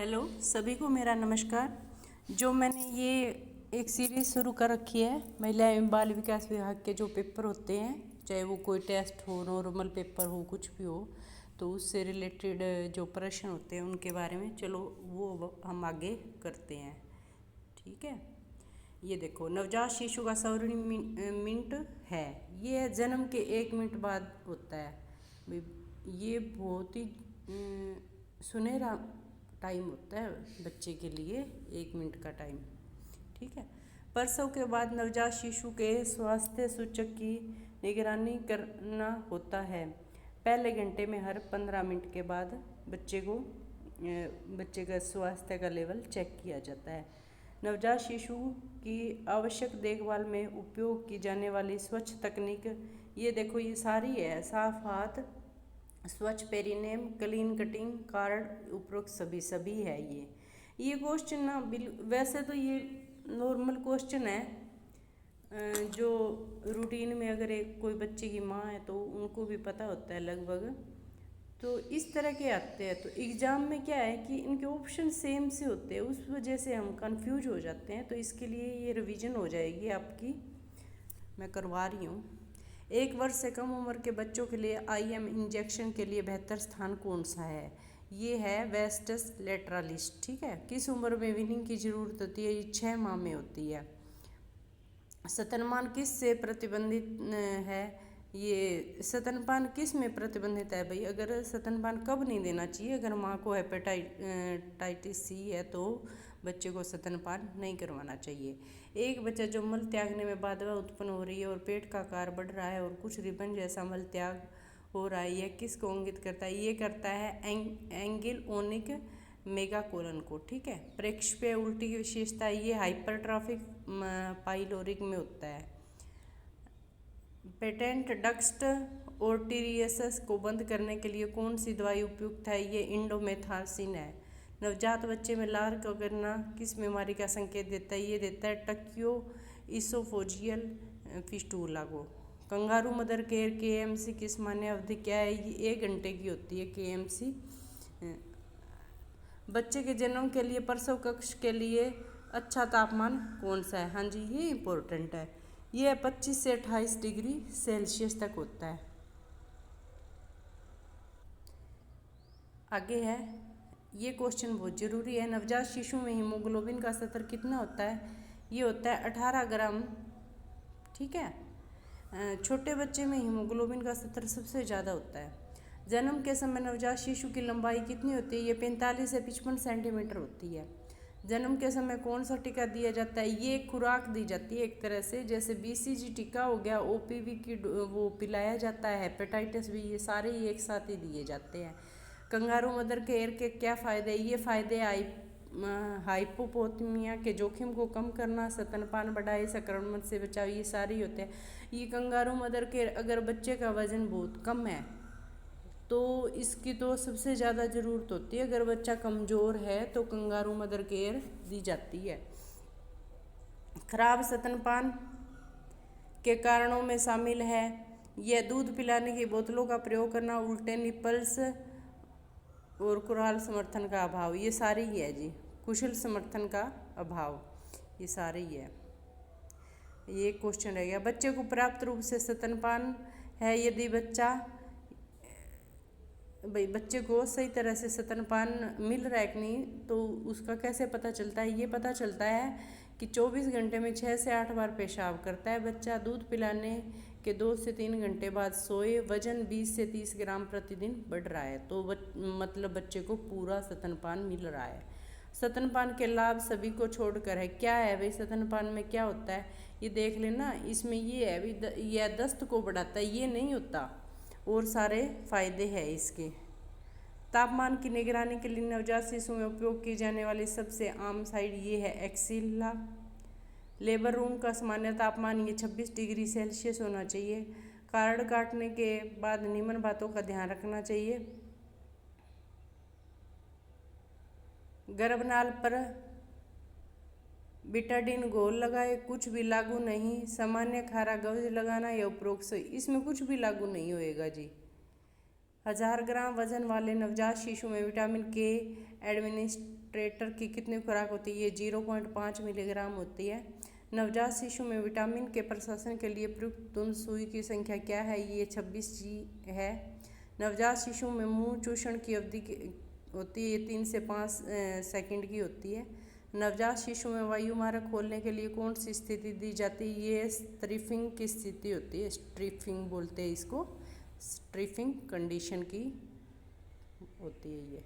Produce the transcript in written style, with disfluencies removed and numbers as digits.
Hello सभी को मेरा नमस्कार। जो मैंने ये एक सीरीज़ शुरू कर रखी है महिला एवं बाल विकास विभाग के जो पेपर होते हैं, चाहे वो कोई टेस्ट हो, नॉर्मल पेपर हो, कुछ भी हो, तो उससे रिलेटेड जो प्रश्न होते हैं उनके बारे में चलो वो हम आगे करते हैं। ठीक है, ये देखो नवजात शिशु का मिनट है, ये जन्म के 1 मिनट बाद होता है। ये बहुत ही सुनहरा टाइम होता है बच्चे के लिए, 1 मिनट का टाइम। ठीक है, प्रसव के बाद नवजात शिशु के स्वास्थ्य सूचक की निगरानी करना होता है। पहले घंटे में हर 15 मिनट के बाद बच्चे का स्वास्थ्य का लेवल चेक किया जाता है। नवजात शिशु की आवश्यक देखभाल में उपयोग की जाने वाली स्वच्छ तकनीक, ये देखो ये सारी है, साफ हाथ, स्वच्छ पेरिनेम, क्लीन कटिंग कार्ड, उपरोक्त सभी है। ये क्वेश्चन ना वैसे तो ये नॉर्मल क्वेश्चन है, जो रूटीन में अगर एक कोई बच्चे की माँ है तो उनको भी पता होता है लगभग, तो इस तरह के आते हैं। तो एग्ज़ाम में क्या है कि इनके ऑप्शन सेम से होते हैं, उस वजह से हम कंफ्यूज हो जाते हैं। तो इसके लिए ये रिवीजन हो जाएगी आपकी, मैं करवा रही हूँ। 1 वर्ष से कम उम्र के बच्चों के लिए IM इंजेक्शन के लिए बेहतर स्थान कौन सा है? ये है वेस्टस लेटरालिस। ठीक है, किस उम्र में वीनिंग की ज़रूरत होती है? ये 6 माह में होती है। स्तनपान किस से प्रतिबंधित है? ये स्तनपान किस में प्रतिबंधित है भाई? अगर स्तनपान कब नहीं देना चाहिए? अगर माँ को हेपेटाइटिस C है तो बच्चे को स्तनपान नहीं करवाना चाहिए। एक बच्चा जो मल त्यागने में बाधा उत्पन्न हो रही है और पेट का आकार बढ़ रहा है और कुछ रिबन जैसा मल त्याग हो रहा है, यह किसको इंगित करता है? ये करता है एंगिल ओनिक मेगाकोलन को। ठीक है, प्रेक्षेपीय उल्टी की विशेषता, ये हाइपरट्रॉफिक पाइलोरिक में होता है। पेटेंट डक्ट ओर्टिरियसस को बंद करने के लिए कौन सी दवाई उपयुक्त है? ये इंडोमेथासिन है। नवजात बच्चे में लार का गिरना किस बीमारी का संकेत देता है? ये देता है टक्यो इसोफोजियल फिस्टूला को। कंगारू मदर केयर KMC की सामान्य अवधि क्या है? ये 1 घंटे की होती है KMC। बच्चे के जन्म के लिए प्रसव कक्ष के लिए अच्छा तापमान कौन सा है? हाँ जी, ये इम्पोर्टेंट है। ये 25 से 28 डिग्री सेल्सियस तक होता है। आगे है, ये क्वेश्चन बहुत ज़रूरी है। नवजात शिशु में हीमोग्लोबिन का स्तर कितना होता है? ये होता है 18 ग्राम। ठीक है, छोटे बच्चे में हीमोग्लोबिन का स्तर सबसे ज़्यादा होता है। जन्म के समय नवजात शिशु की लंबाई कितनी होती है? ये 45 से 55 सेंटीमीटर होती है। जन्म के समय कौन सा टीका दिया जाता है? ये खुराक दी जाती है एक तरह से, जैसे BCG टीका हो गया, OPV की वो पिलाया जाता है, हेपेटाइटिस भी, ये सारे ही एक साथ ही दिए जाते हैं। कंगारू मदर केयर के क्या फ़ायदे? ये फ़ायदे हाइपोपोथीमिया के जोखिम को कम करना, स्तनपान बढ़ाए, संक्रमण से बचाव, ये सारे ही होते हैं। ये कंगारू मदर केयर, अगर बच्चे का वजन बहुत कम है तो इसकी तो सबसे ज़्यादा ज़रूरत होती है। अगर बच्चा कमज़ोर है तो कंगारू मदर केयर दी जाती है। खराब स्तनपान के कारणों में शामिल है यह दूध पिलाने की बोतलों का प्रयोग करना, उल्टे निपल्स और कुराल समर्थन का अभाव, ये सारे ही है जी। कुशल समर्थन का अभाव, ये सारे ही है। ये क्वेश्चन रह गया। बच्चे को पर्याप्त रूप से स्तनपान है? यदि बच्चे को सही तरह से स्तनपान मिल रहा है कि नहीं, तो उसका कैसे पता चलता है? ये पता चलता है कि 24 घंटे में 6 से 8 बार पेशाब करता है बच्चा, दूध पिलाने के 2 से 3 घंटे बाद सोए, वजन 20 से 30 ग्राम प्रतिदिन बढ़ रहा है, तो मतलब बच्चे को पूरा स्तनपान मिल रहा है। स्तनपान के लाभ सभी को छोड़कर है, क्या है भाई? स्तनपान में क्या होता है ये देख लेना। इसमें ये है भी, यह दस्त को बढ़ाता है, ये नहीं होता, और सारे फायदे हैं इसके। तापमान की निगरानी के लिए नवजात शिशु में उपयोग की जाने वाली सबसे आम साइड ये है एक्सिला। लेबर रूम का सामान्य तापमान ये 26 डिग्री सेल्सियस होना चाहिए। कार्ड काटने के बाद निम्न बातों का ध्यान रखना चाहिए। गर्भनाल पर बिटाडिन घोल लगाए, कुछ भी लागू नहीं। सामान्य खारा गवज लगाना या उपरोक्त से, इसमें कुछ भी लागू नहीं होएगा जी। 1000 ग्राम वजन वाले नवजात शिशु में विटामिन के एडमिनिस्ट्रेटर की कितनी खुराक होती है? ये 0.5 मिलीग्राम होती है। नवजात शिशु में विटामिन के प्रशासन के लिए प्रयुक्त तुंद सुई की संख्या क्या है? ये 26G है। नवजात शिशु में मुंह चूषण की अवधि होती है, ये 3 से 5 सेकंड की होती है। नवजात शिशु में वायु मार्ग खोलने के लिए कौन सी स्थिति दी जाती है? ये स्ट्रीफिंग की स्थिति होती है, स्ट्रीफिंग बोलते हैं इसको, स्ट्रीफिंग कंडीशन की होती है ये।